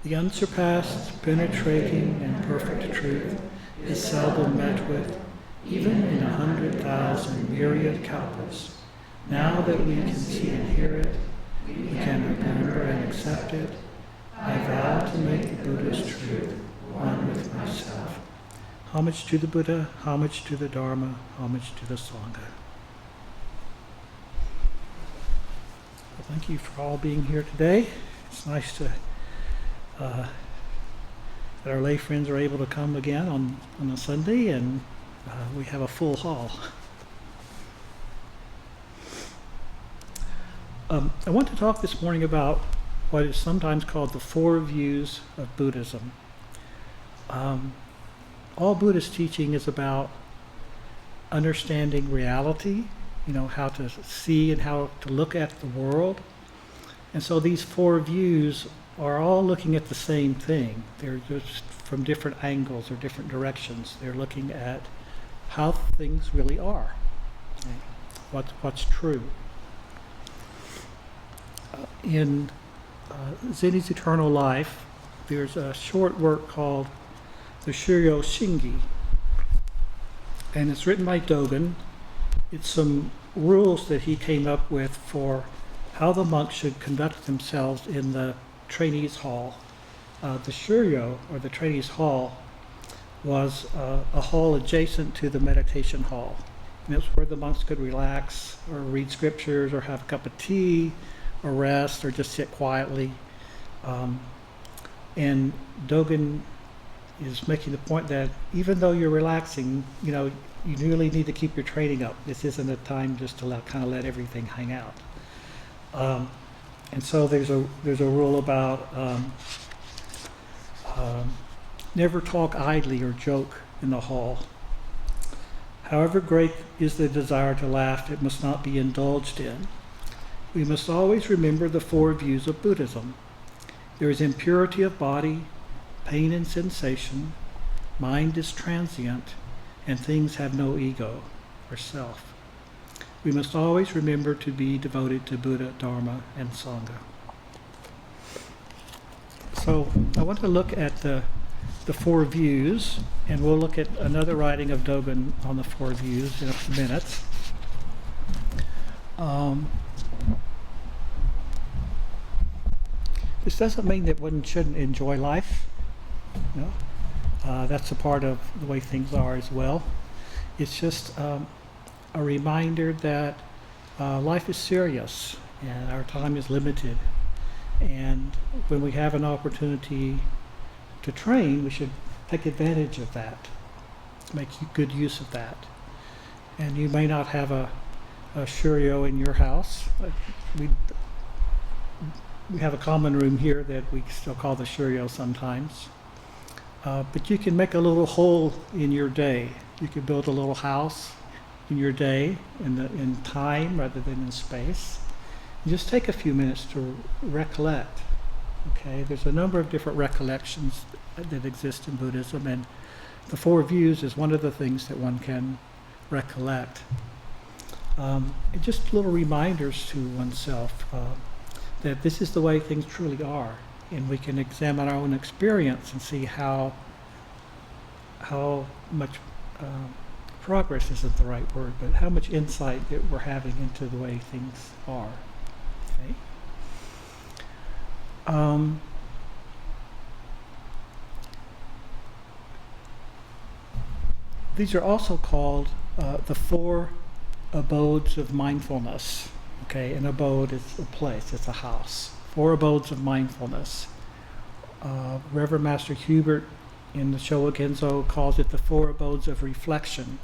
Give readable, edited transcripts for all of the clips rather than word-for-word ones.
The unsurpassed, penetrating, and perfect truth is seldom met with, even in 100,000 myriad kalpas. Now that we can see and hear it, we can remember and accept it. I vow to make the Buddha's truth one with myself. Homage to the Buddha, homage to the Dharma, homage to the Sangha. Well, thank you for all being here today. It's nice to that our lay friends are able to come again on a Sunday, and we have a full hall. I want to talk this morning about what is sometimes called the four views of Buddhism. All Buddhist teaching is about understanding reality, how to see and how to look at the world. And so these four views are all looking at the same thing. They're just from different angles or different directions. They're looking at how things really are, what's true. In Zen's Eternal Life, there's a short work called the Shiro Shingi, and it's written by Dogen. It's some rules that he came up with for how the monks should conduct themselves in the trainees' hall. The Shiryo, or the trainees' hall, was a hall adjacent to the meditation hall. And it's where the monks could relax or read scriptures or have a cup of tea or rest or just sit quietly. And Dogen is making the point that even though you're relaxing, you really need to keep your training up. This isn't a time just to let everything hang out. And so there's a rule about never talk idly or joke in the hall. However great is the desire to laugh, it must not be indulged in. We must always remember the four views of Buddhism. There is impurity of body, pain and sensation, mind is transient, and things have no ego or self. We must always remember to be devoted to Buddha, Dharma, and Sangha. So I want to look at the four views, and we'll look at another writing of Dogen on the four views in a few minutes. This doesn't mean that one shouldn't enjoy life. That's a part of the way things are as well. It's just a reminder that life is serious and our time is limited. And when we have an opportunity to train, we should take advantage of that, make good use of that. And you may not have a Shiryo in your house. We have a common room here that we still call the Shiryo sometimes. But you can make a little hole in your day. You can build a little house in your day, in time rather than in space. And just take a few minutes to recollect. Okay, there's a number of different recollections that exist in Buddhism, and the four views is one of the things that one can recollect. Just little reminders to oneself that this is the way things truly are, and we can examine our own experience and see how much progress isn't the right word, but how much insight that we're having into the way things are. Okay. These are also called the four abodes of mindfulness. Okay, an abode is a place, it's a house. Four abodes of mindfulness. Reverend Master Hubert in the Showa Genzo calls it the four abodes of reflection,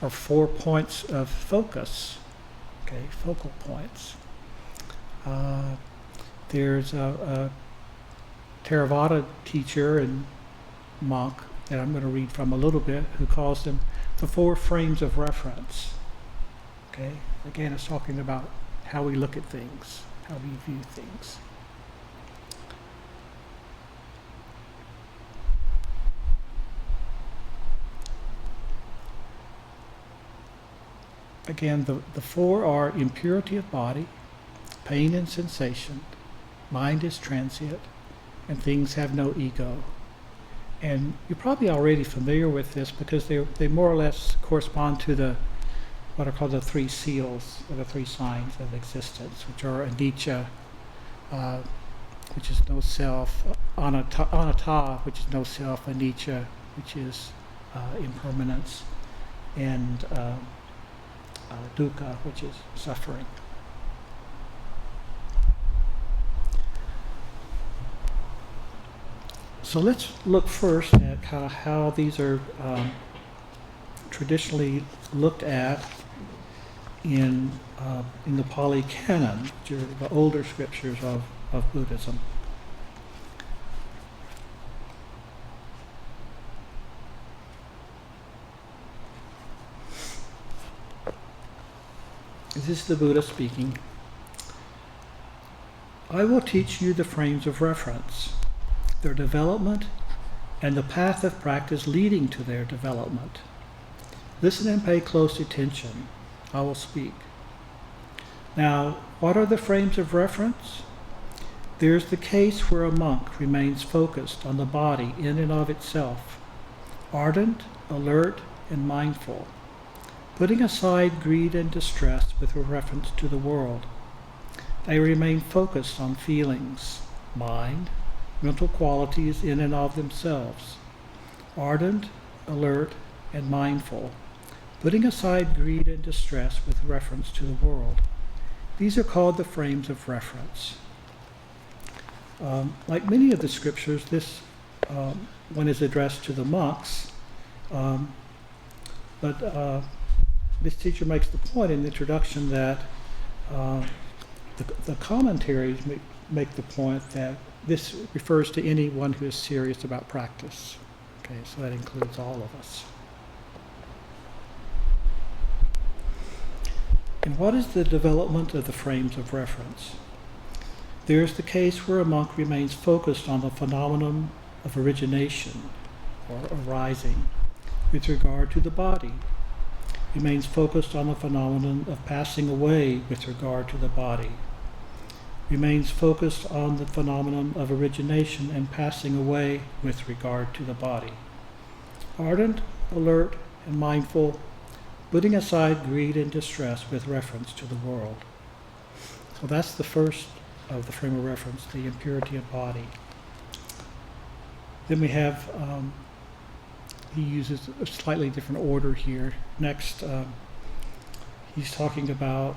or 4 points of focus. Okay, focal points. There's a Theravada teacher and monk that I'm going to read from a little bit, who calls them the four frames of reference. Okay, again, it's talking about how we look at things, how we view things. Again, the four are impurity of body, pain and sensation, mind is transient, and things have no ego. And you're probably already familiar with this because they more or less correspond to what are called the three seals, or the three signs of existence, which are anicca, which is no self, anatta, which is no self, anicca, which is impermanence, and dukkha, which is suffering. So let's look first at how these are traditionally looked at in the Pali Canon, which are the older scriptures of Buddhism. This is the Buddha speaking. I will teach you the frames of reference, their development, and the path of practice leading to their development. Listen and pay close attention. I will speak. Now, what are the frames of reference? There's the case where a monk remains focused on the body in and of itself, ardent, alert, and mindful, putting aside greed and distress with reference to the world. They remain focused on feelings, mind, mental qualities in and of themselves, ardent, alert, and mindful, putting aside greed and distress with reference to the world. These are called the frames of reference. Like many of the scriptures, this one is addressed to the monks, but this teacher makes the point in the introduction that the commentaries make the point that this refers to anyone who is serious about practice. Okay, so that includes all of us. And what is the development of the frames of reference? There is the case where a monk remains focused on the phenomenon of origination, or arising, with regard to the body, remains focused on the phenomenon of passing away with regard to the body, remains focused on the phenomenon of origination and passing away with regard to the body, ardent, alert, and mindful, putting aside greed and distress with reference to the world. So that's the first of the frame of reference, the impurity of body. Then we have, he uses a slightly different order here. Next, he's talking about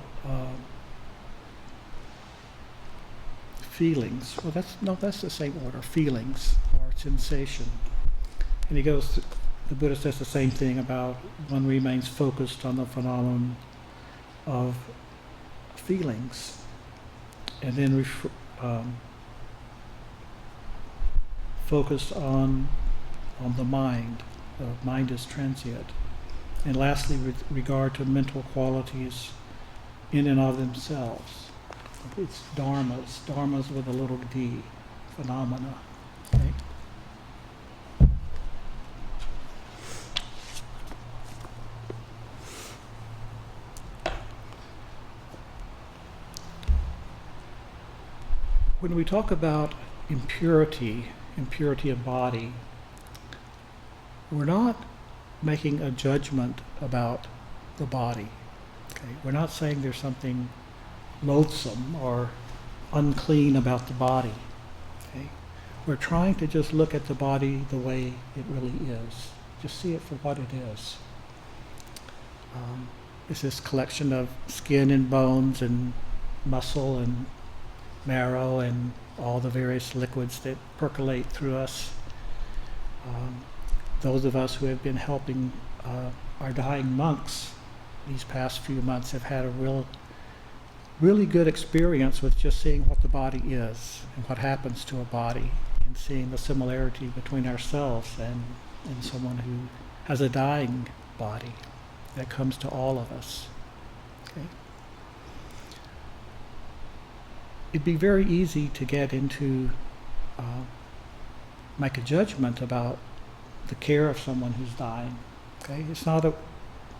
feelings. Well, that's the same order, feelings or sensation. And he goes, the Buddha says the same thing about one remains focused on the phenomenon of feelings, and then focused on the mind. Mind is transient. And lastly, with regard to mental qualities in and of themselves. It's dharmas with a little d, phenomena. Okay? When we talk about impurity of body, we're not making a judgment about the body. Okay? We're not saying there's something loathsome or unclean about the body. Okay? We're trying to just look at the body the way it really is. Just see it for what it is. It's this collection of skin and bones and muscle and marrow and all the various liquids that percolate through us. Those of us who have been helping our dying monks these past few months have had a really good experience with just seeing what the body is and what happens to a body, and seeing the similarity between ourselves and someone who has a dying body that comes to all of us. Okay? It'd be very easy to get into, make a judgment about the care of someone who's dying. Okay, it's not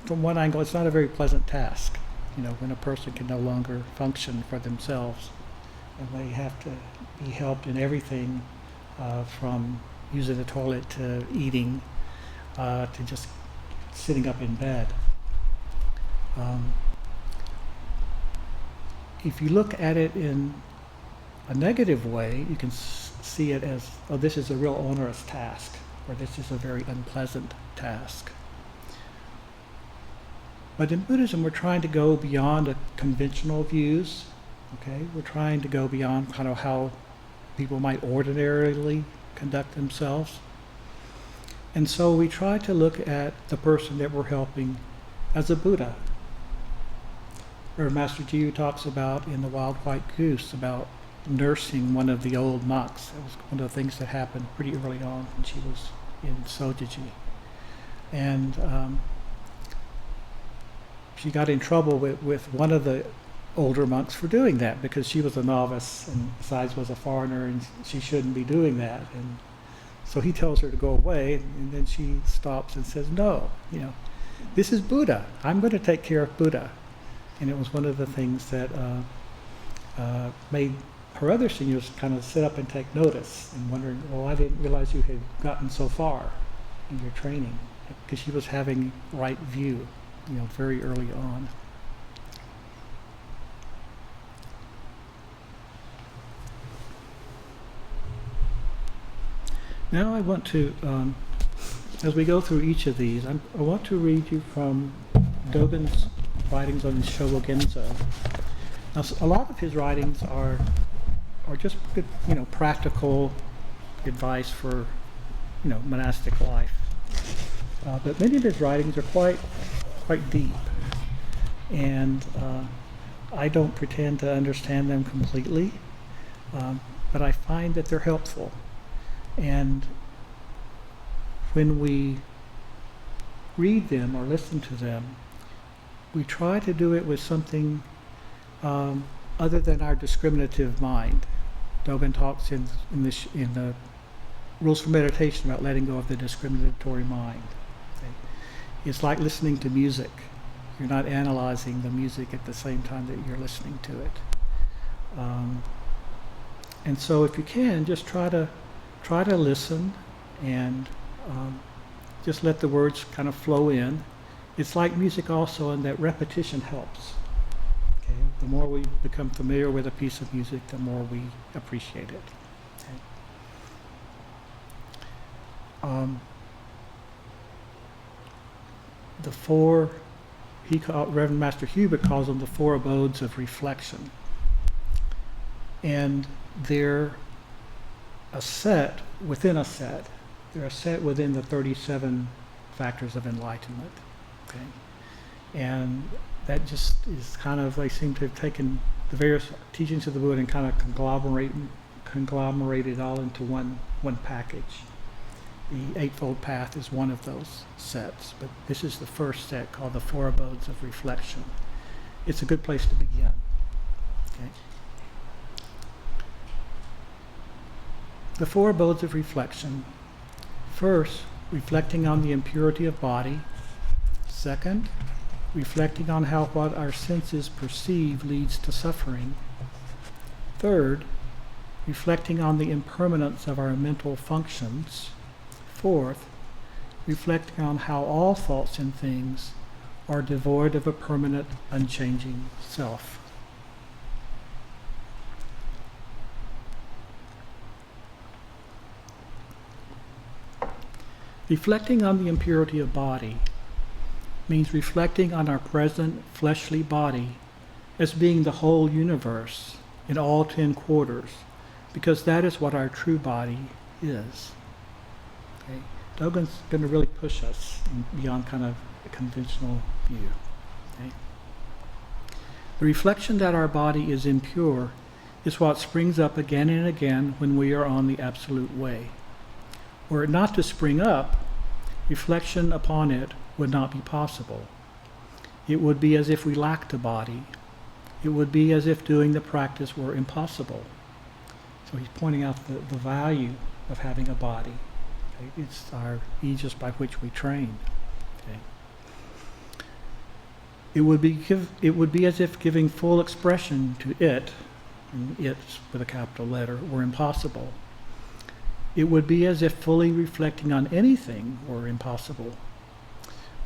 from one angle, it's not a very pleasant task. You know, when a person can no longer function for themselves, and they have to be helped in everything from using the toilet to eating to just sitting up in bed. If you look at it in a negative way, you can see it as, oh, this is a real onerous task, or this is a very unpleasant task. But in Buddhism, we're trying to go beyond conventional views. Okay, we're trying to go beyond kind of how people might ordinarily conduct themselves. And so we try to look at the person that we're helping as a Buddha. Where Master Jiyu talks about in The Wild White Goose about nursing one of the old monks. That was one of the things that happened pretty early on when she was in Sojiji. And she got in trouble with one of the older monks for doing that because she was a novice and besides was a foreigner and she shouldn't be doing that. And so he tells her to go away, and then she stops and says, no, this is Buddha. I'm going to take care of Buddha. And it was one of the things that made her other seniors kind of sit up and take notice and wondering, well, I didn't realize you had gotten so far in your training, because she was having right view, very early on. Now I want to, as we go through each of these, I want to read you from Dogen's writings on the Shobogenzo. Now, a lot of his writings are just good, practical advice for, monastic life. But many of his writings are quite deep, and I don't pretend to understand them completely, but I find that they're helpful. And when we read them or listen to them, we try to do it with something other than our discriminative mind. Dogen talks in the Rules for Meditation about letting go of the discriminatory mind. Okay? It's like listening to music. You're not analyzing the music at the same time that you're listening to it. And so if you can, just try to listen and just let the words kind of flow in. It's like music also in that repetition helps. Okay? The more we become familiar with a piece of music, the more we appreciate it. Okay? The four, Reverend Master Hubert calls them the four abodes of reflection. And they're a set within a set. They're a set within the 37 factors of enlightenment. Okay? And that just is kind of, they seem to have taken the various teachings of the Buddha and kind of conglomerated all into one package. The Eightfold Path is one of those sets, but this is the first set called the Four Abodes of Reflection. It's a good place to begin. Okay? The Four Abodes of Reflection. First, reflecting on the impurity of body. Second, reflecting on how what our senses perceive leads to suffering. Third, reflecting on the impermanence of our mental functions. Fourth, reflecting on how all thoughts and things are devoid of a permanent, unchanging self. Reflecting on the impurity of body means reflecting on our present fleshly body as being the whole universe in all 10 quarters, because that is what our true body is. Okay? Dogen's going to really push us beyond kind of a conventional view. Okay? The reflection that our body is impure is what springs up again and again when we are on the absolute way. Were it not to spring up, reflection upon it would not be possible. It would be as if we lacked a body. It would be as if doing the practice were impossible. So he's pointing out the value of having a body. Okay? It's our aegis by which we train. Okay? It would be as if giving full expression to it, and it with a capital letter, were impossible. it would be as if fully reflecting on anything were impossible.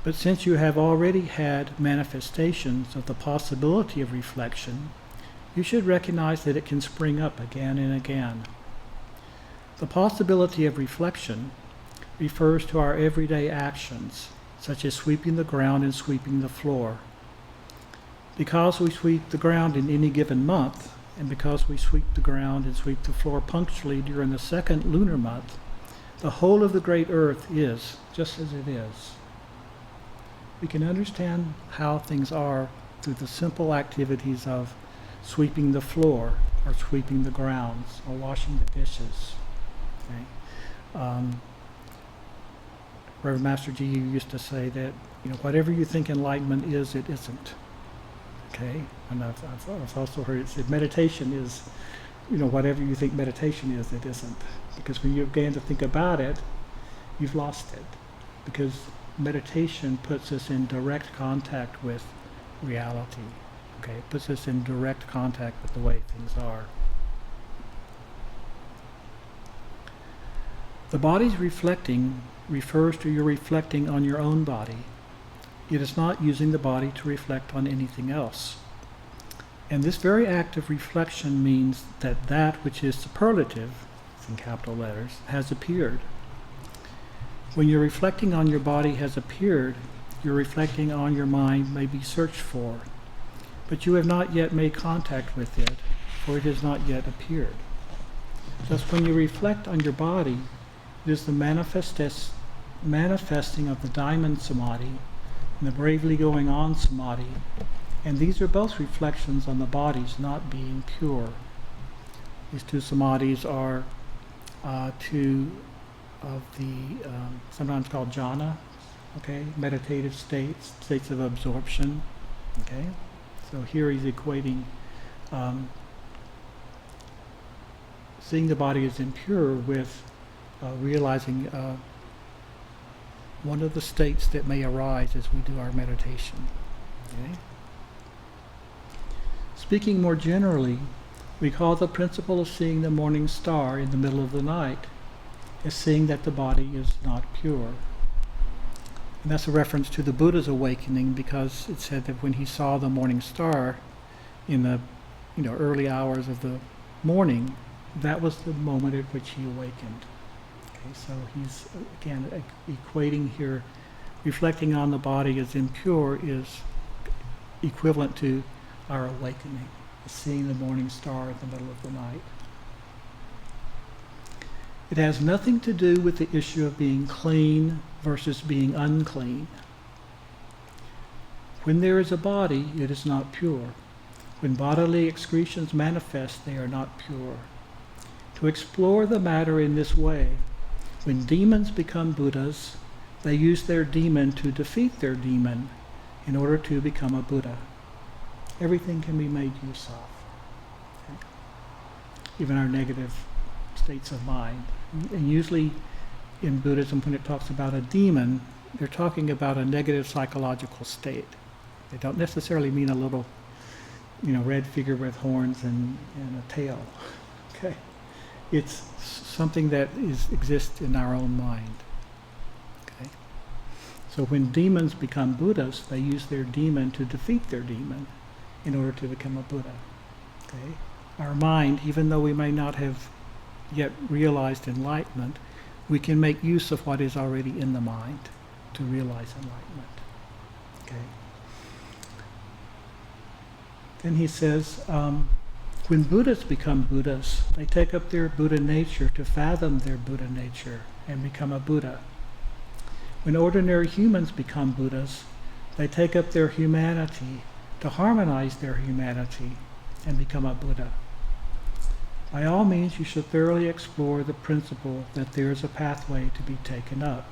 But since you have already had manifestations of the possibility of reflection, you should recognize that it can spring up again and again. The possibility of reflection refers to our everyday actions, such as sweeping the ground and sweeping the floor. Because we sweep the ground in any given month, and because we sweep the ground and sweep the floor punctually during the second lunar month, the whole of the great earth is just as it is. We can understand how things are through the simple activities of sweeping the floor, or sweeping the grounds, or washing the dishes. Okay? Reverend Master G used to say that, whatever you think enlightenment is, it isn't. Okay? And I've also heard it said meditation is, whatever you think meditation is, it isn't. Because when you begin to think about it, you've lost it. Because meditation puts us in direct contact with reality. Okay? It puts us in direct contact with the way things are. The body's reflecting refers to your reflecting on your own body. It is not using the body to reflect on anything else. And this very act of reflection means that that which is superlative, in capital letters, has appeared. When your reflecting on your body has appeared, your reflecting on your mind may be searched for, but you have not yet made contact with it, for it has not yet appeared. Thus, when you reflect on your body, it is the manifesting of the diamond samadhi and the bravely going on samadhi, and these are both reflections on the body's not being pure. These two samadhis are two of the sometimes called jhana, okay, meditative states of absorption. Okay, so here he's equating seeing the body as impure with realizing one of the states that may arise as we do our meditation. Okay? Speaking more generally, we call the principle of seeing the morning star in the middle of the night as seeing that the body is not pure. And that's a reference to the Buddha's awakening, because it said that when he saw the morning star in the early hours of the morning, that was the moment at which he awakened. Okay, so he's again equating here, reflecting on the body as impure is equivalent to our awakening, seeing the morning star in the middle of the night. It has nothing to do with the issue of being clean versus being unclean. When there is a body, it is not pure. When bodily excretions manifest, they are not pure. To explore the matter in this way, when demons become Buddhas, they use their demon to defeat their demon in order to become a Buddha. Everything can be made use of. Okay? Even our negative states of mind. And usually in Buddhism, when it talks about a demon, they're talking about a negative psychological state. They don't necessarily mean a little, red figure with horns and a tail. Okay? It's something that exists in our own mind. Okay? So when demons become Buddhas, they use their demon to defeat their demon in order to become a Buddha. Okay? Our mind, even though we may not have yet realized enlightenment, we can make use of what is already in the mind to realize enlightenment. Okay? Then he says, when Buddhas become Buddhas, they take up their Buddha nature to fathom their Buddha nature and become a Buddha. When ordinary humans become Buddhas, they take up their humanity to harmonize their humanity and become a Buddha. By all means, you should thoroughly explore the principle that there is a pathway to be taken up.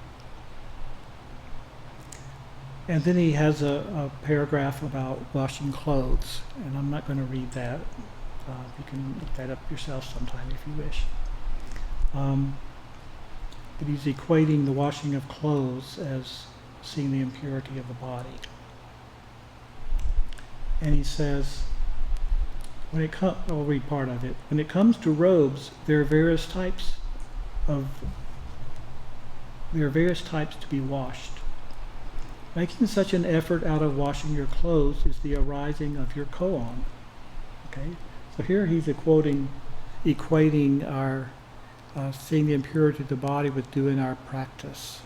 And then he has a paragraph about washing clothes, and I'm not going to read that. You can look that up yourself sometime if you wish. But he's equating the washing of clothes as seeing the impurity of the body. And he says, I'll read part of it. When it comes to robes, there are various types of, there are various types to be washed. Making such an effort out of washing your clothes is the arising of your koan. Okay, so here he's equating our seeing the impurity of the body with doing our practice.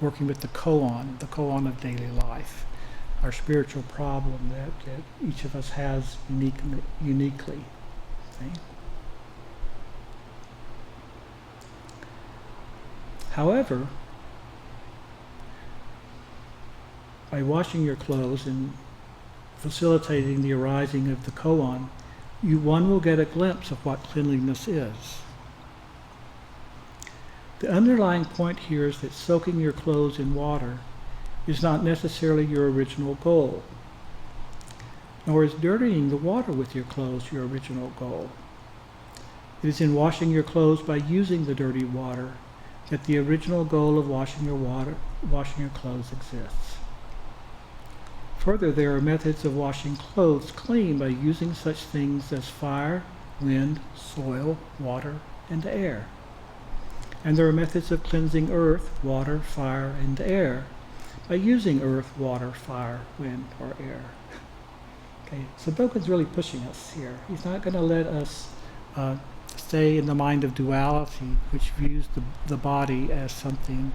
Working with the koan of daily life, our spiritual problem that each of us has uniquely. Okay? However, by washing your clothes and facilitating the arising of the koan, one will get a glimpse of what cleanliness is. The underlying point here is that soaking your clothes in water is not necessarily your original goal, nor is dirtying the water with your clothes your original goal. It is in washing your clothes by using the dirty water that the original goal of washing your clothes exists. Further, there are methods of washing clothes clean by using such things as fire, wind, soil, water, and air. And there are methods of cleansing earth, water, fire, and air by using earth, water, fire, wind, or air. Okay, so Dogen's really pushing us here. He's not going to let us stay in the mind of duality, which views the body as something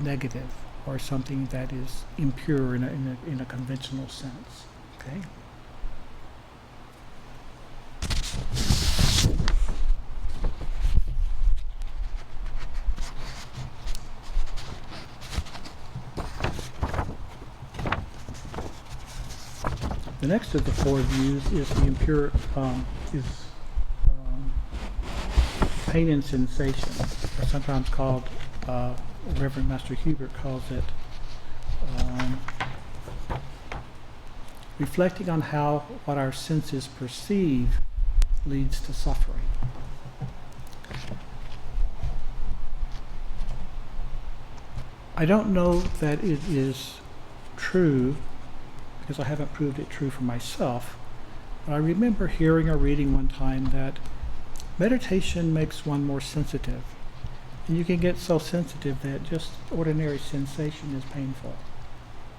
negative or something that is impure in a conventional sense. Okay. The next of the four views is the impure, pain and sensation, or sometimes called, Reverend Master Hubert calls it, reflecting on how what our senses perceive leads to suffering. I don't know that it is true, because I haven't proved it true for myself, but I remember hearing or reading one time that meditation makes one more sensitive. And you can get so sensitive that just ordinary sensation is painful.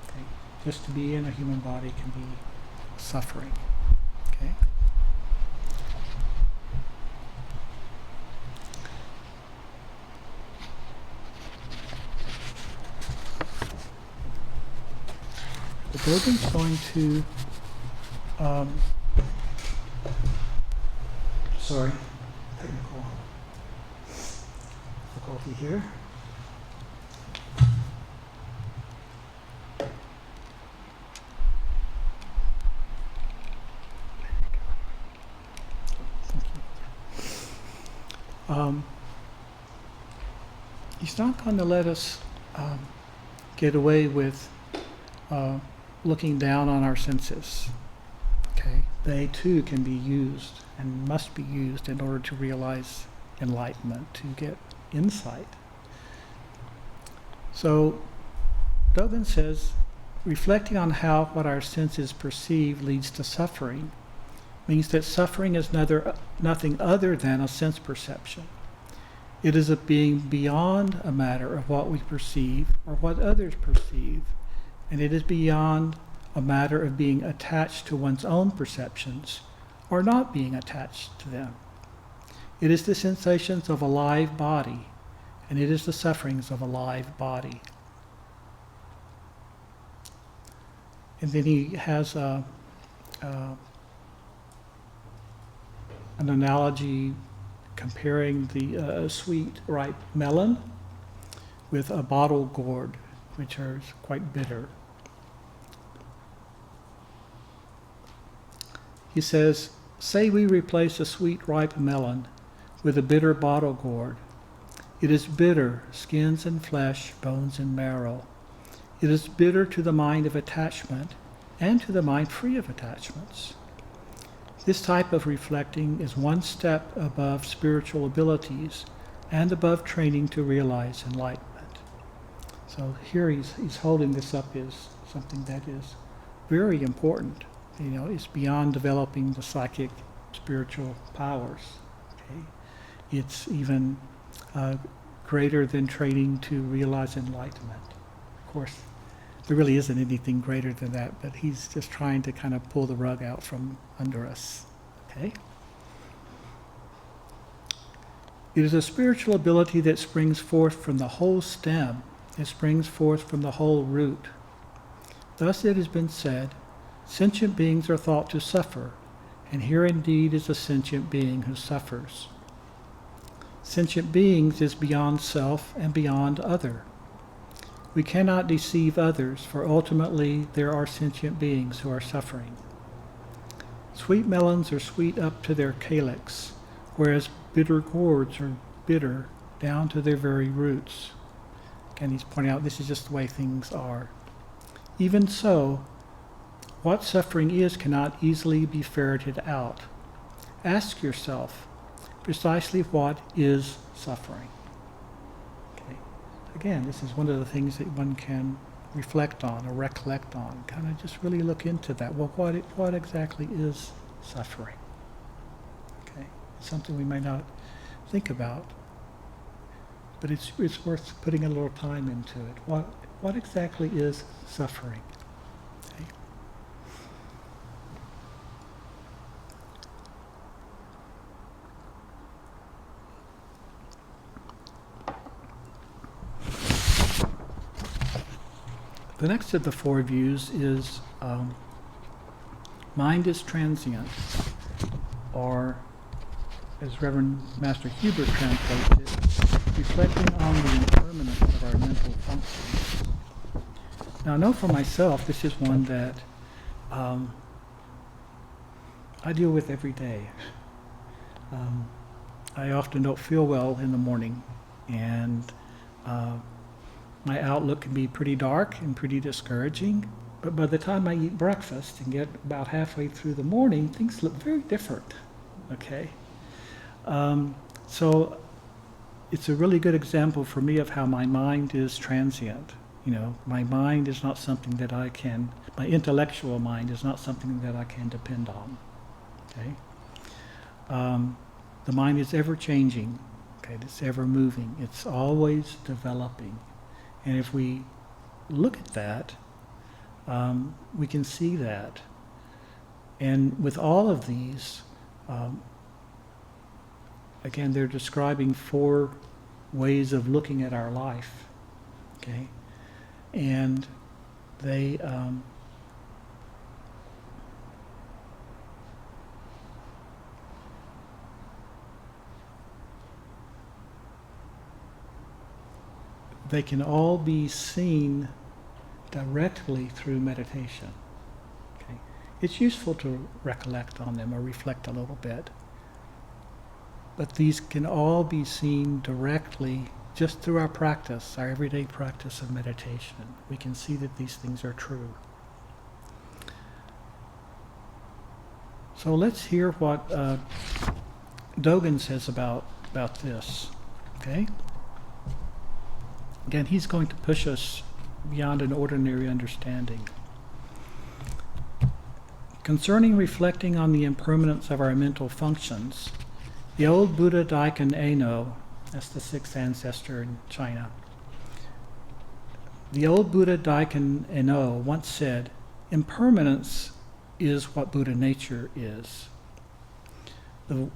Okay? Just to be in a human body can be suffering. Okay? The Dogen's going to, technical difficulty here. He's not going to let us get away with looking down on our senses. Okay, they too can be used and must be used in order to realize enlightenment, to get insight. So Dogen says, reflecting on how what our senses perceive leads to suffering means that suffering is nothing other than a sense perception. It is a being beyond a matter of what we perceive or what others perceive, and it is beyond a matter of being attached to one's own perceptions or not being attached to them. It is the sensations of a live body, and it is the sufferings of a live body. And then he has an analogy comparing the sweet, ripe melon with a bottle gourd, which are quite bitter. He says, say we replace a sweet, ripe melon with a bitter bottle gourd. It is bitter, skins and flesh, bones and marrow. It is bitter to the mind of attachment and to the mind free of attachments. This type of reflecting is one step above spiritual abilities and above training to realize enlightenment. So here he's holding this up as something that is very important. You know, it's beyond developing the psychic spiritual powers. Okay? It's even greater than training to realize enlightenment. Of course, there really isn't anything greater than that, but he's just trying to kind of pull the rug out from under us. Okay? It is a spiritual ability that springs forth from the whole stem. It springs forth from the whole root. Thus it has been said, sentient beings are thought to suffer, and here indeed is a sentient being who suffers. Sentient beings is beyond self and beyond other. We cannot deceive others, for ultimately there are sentient beings who are suffering. Sweet melons are sweet up to their calyx, whereas bitter gourds are bitter down to their very roots. Again, he's pointing out this is just the way things are. Even so, what suffering is cannot easily be ferreted out. Ask yourself, precisely what is suffering? Okay. Again, this is one of the things that one can reflect on or recollect on. Kind of just really look into that. Well, what exactly is suffering? Okay. It's something we may not think about, but it's worth putting a little time into it. What exactly is suffering? Okay. The next of the four views is mind is transient, or as Reverend Master Hubert translates it, reflecting on the impermanence of our mental functions. Now I know for myself this is one that I deal with every day. I often don't feel well in the morning, and my outlook can be pretty dark and pretty discouraging, but by the time I eat breakfast and get about halfway through the morning, things look very different, okay? So it's a really good example for me of how my mind is transient. You know, my mind is not something that my intellectual mind is not something that I can depend on, okay? The mind is ever changing, okay? It's ever moving. It's always developing. And if we look at that, we can see that. And with all of these, again, they're describing four ways of looking at our life, okay? And they can all be seen directly through meditation. Okay? It's useful to recollect on them or reflect a little bit. But these can all be seen directly just through our practice, our everyday practice of meditation. We can see that these things are true. So let's hear what Dogen says about this. Okay? Again, he's going to push us beyond an ordinary understanding. Concerning reflecting on the impermanence of our mental functions, the old Buddha Daiken Eno, that's the sixth ancestor in China, the old Buddha Daiken Eno once said, impermanence is what Buddha nature is.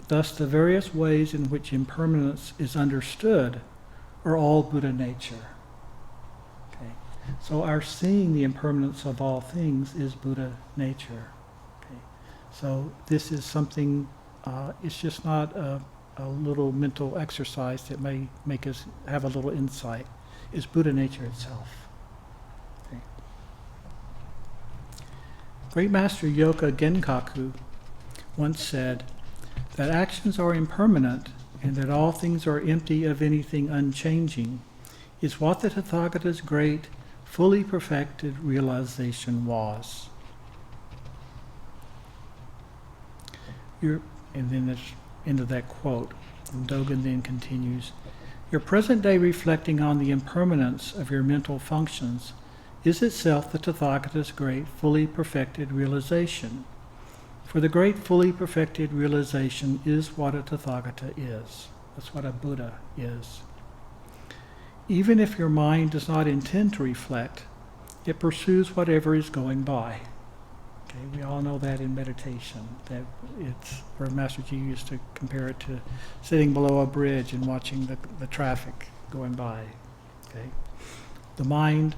Thus, the various ways in which impermanence is understood are all Buddha nature. Okay. So our seeing the impermanence of all things is Buddha nature. Okay. So this is something, it's just not a little mental exercise that may make us have a little insight. It's Buddha nature itself. Okay. Great Master Yoka Genkaku once said that actions are impermanent and that all things are empty of anything unchanging, is what the Tathagata's great, fully perfected realization was. And then there's end of that quote. And Dogen then continues, your present day reflecting on the impermanence of your mental functions is itself the Tathagata's great, fully perfected realization. For the great fully perfected realization is what a Tathagata is. That's what a Buddha is. Even if your mind does not intend to reflect, it pursues whatever is going by. Okay, we all know that in meditation, that it's, or Master Ji used to compare it to sitting below a bridge and watching the traffic going by. Okay, the mind,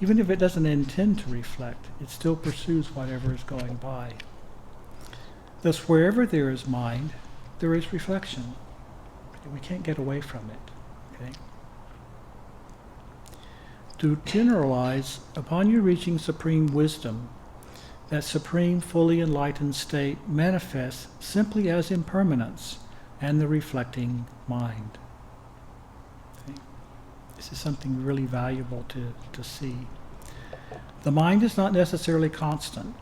even if it doesn't intend to reflect, it still pursues whatever is going by. Thus, wherever there is mind, there is reflection. We can't get away from it. Okay. To generalize, upon your reaching supreme wisdom, that supreme fully enlightened state manifests simply as impermanence and the reflecting mind. Okay. This is something really valuable to see. The mind is not necessarily constant.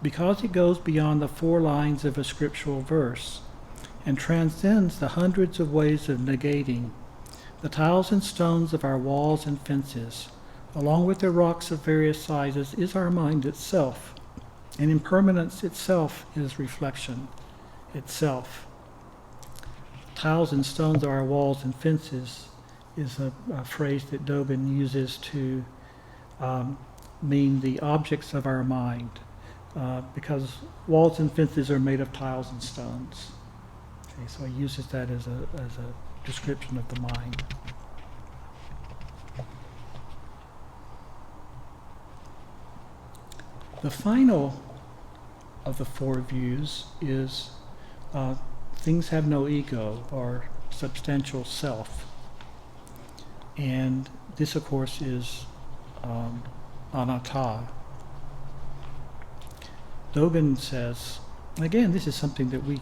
Because it goes beyond the 4 lines of a scriptural verse and transcends the hundreds of ways of negating, the tiles and stones of our walls and fences, along with the rocks of various sizes, is our mind itself. And impermanence itself is reflection itself. Tiles and stones of our walls and fences is a phrase that Dogen uses to mean the objects of our mind, because walls and fences are made of tiles and stones. Okay, so he uses that as a description of the mind. The final of the 4 views is things have no ego or substantial self. And this, of course, is anatta. Dogen says, again, this is something that we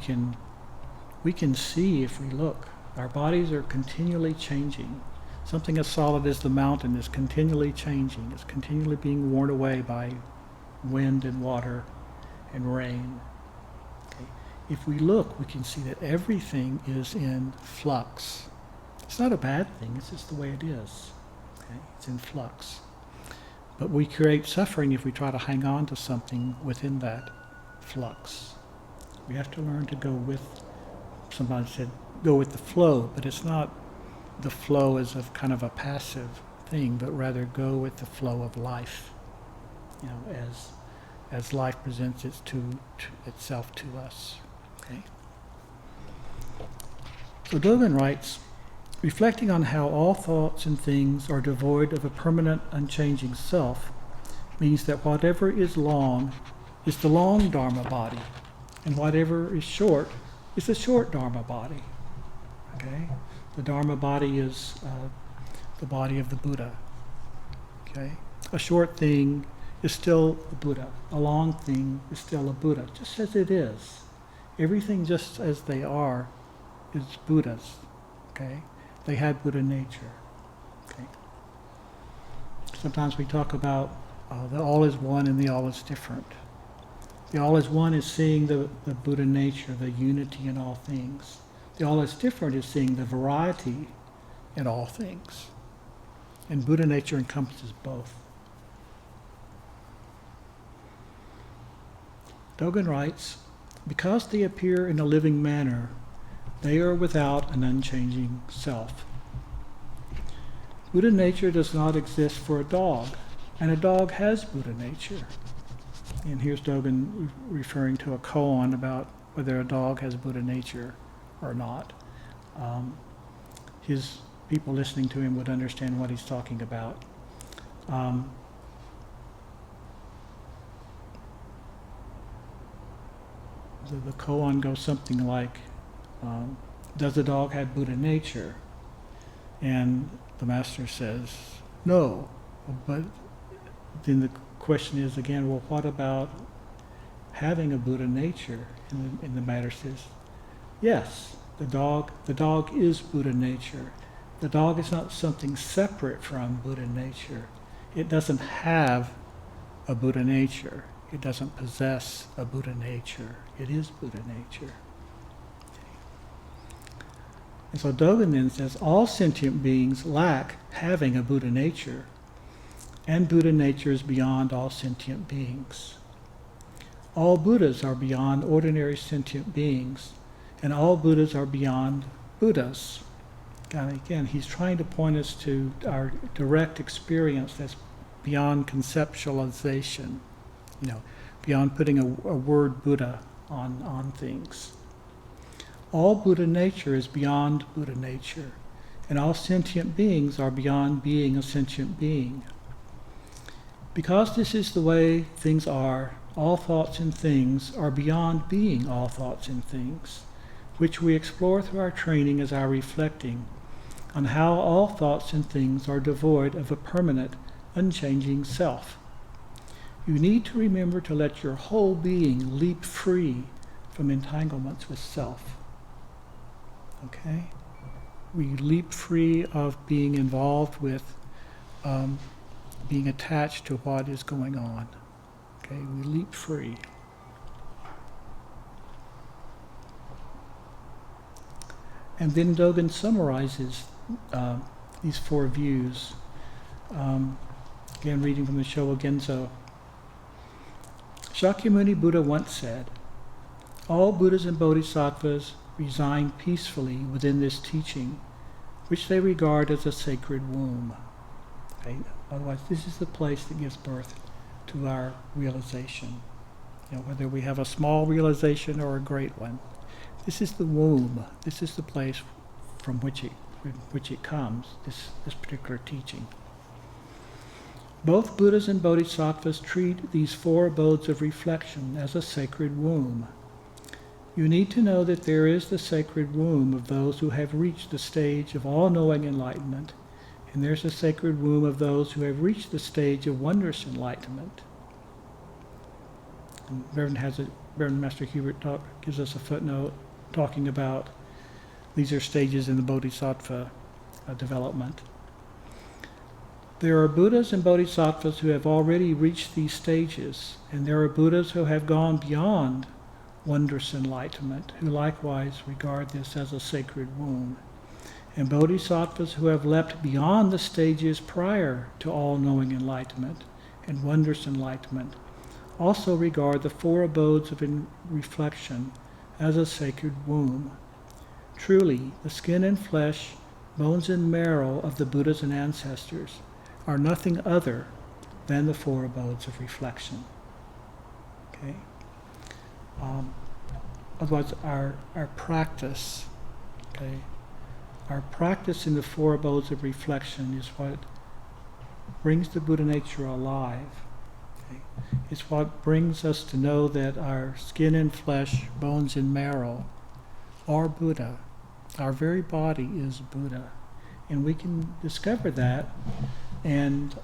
can see if we look. Our bodies are continually changing. Something as solid as the mountain is continually changing. It's continually being worn away by wind and water and rain. Okay. If we look, we can see that everything is in flux. It's not a bad thing, it's just the way it is. Okay. It's in flux. But we create suffering if we try to hang on to something within that flux. We have to learn to go with, somebody said, go with the flow, but it's not the flow as of kind of a passive thing, but rather go with the flow of life, you know, as life presents it to itself to us. Okay. So Dogen writes, reflecting on how all thoughts and things are devoid of a permanent, unchanging self means that whatever is long is the long Dharma body, and whatever is short is the short Dharma body. Okay? The Dharma body is the body of the Buddha. Okay? A short thing is still a Buddha. A long thing is still a Buddha, just as it is. Everything just as they are is Buddhas. Okay? They had Buddha nature. Okay? Sometimes we talk about the all is one and the all is different. The all is one is seeing the Buddha nature, the unity in all things. The all is different is seeing the variety in all things. And Buddha nature encompasses both. Dogen writes, because they appear in a living manner, they are without an unchanging self. Buddha nature does not exist for a dog, and a dog has Buddha nature. And here's Dogen referring to a koan about whether a dog has Buddha nature or not. His people listening to him would understand what he's talking about. The koan goes something like, does the dog have Buddha nature? And the master says, no. But then the question is again, well, what about having a Buddha nature? And the master says, yes, the dog is Buddha nature. The dog is not something separate from Buddha nature. It doesn't have a Buddha nature. It doesn't possess a Buddha nature. It is Buddha nature. And so Dogen then says all sentient beings lack having a Buddha nature, and Buddha nature is beyond all sentient beings. All Buddhas are beyond ordinary sentient beings, and all Buddhas are beyond Buddhas, again, he's trying to point us to our direct experience that's beyond conceptualization, beyond putting a word Buddha on things. All Buddha nature is beyond Buddha nature, and all sentient beings are beyond being a sentient being. Because this is the way things are, all thoughts and things are beyond being all thoughts and things, which we explore through our training as our reflecting on how all thoughts and things are devoid of a permanent, unchanging self. You need to remember to let your whole being leap free from entanglements with self. Okay? We leap free of being involved with being attached to what is going on. Okay? We leap free. And then Dogen summarizes these four views. Again, reading from the Showa-genzo. Shakyamuni Buddha once said, all Buddhas and Bodhisattvas reside peacefully within this teaching, which they regard as a sacred womb. Okay? Otherwise, this is the place that gives birth to our realization. Whether we have a small realization or a great one. This is the womb. This is the place from which it comes, this particular teaching. Both Buddhas and Bodhisattvas treat these four abodes of reflection as a sacred womb. You need to know that there is the sacred womb of those who have reached the stage of all-knowing enlightenment, and there's a sacred womb of those who have reached the stage of wondrous enlightenment. And Reverend Master Hubert gives us a footnote talking about these are stages in the Bodhisattva development. There are Buddhas and Bodhisattvas who have already reached these stages, and there are Buddhas who have gone beyond wondrous enlightenment, who likewise regard this as a sacred womb, and Bodhisattvas who have leapt beyond the stages prior to all-knowing enlightenment and wondrous enlightenment, also regard the four abodes of reflection as a sacred womb. Truly, the skin and flesh, bones and marrow of the Buddhas and ancestors are nothing other than the four abodes of reflection. Okay? Otherwise, our practice, okay, our practice in the four abodes of reflection is what brings the Buddha nature alive. Okay? It's what brings us to know that our skin and flesh, bones and marrow are Buddha. Our very body is Buddha. And we can discover that and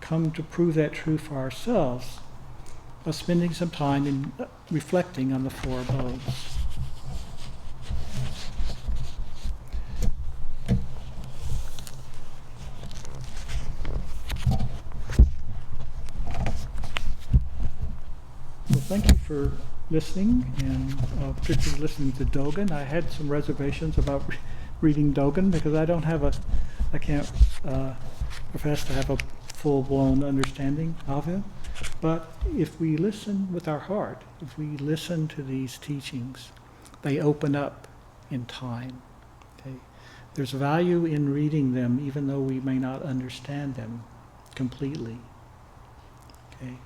come to prove that true for ourselves by spending some time in reflecting on the four abodes. Well, thank you for listening, and particularly listening to Dogen. I had some reservations about reading Dogen because I can't profess to have a full-blown understanding of him. But if we listen with our heart, if we listen to these teachings, they open up in time. Okay? There's value in reading them even though we may not understand them completely. Okay?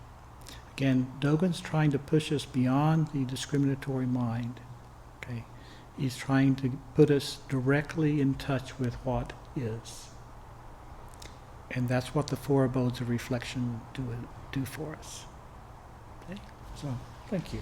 Again, Dogen's trying to push us beyond the discriminatory mind. Okay? He's trying to put us directly in touch with what is. And that's what the four abodes of reflection do for us. Okay? So, thank you.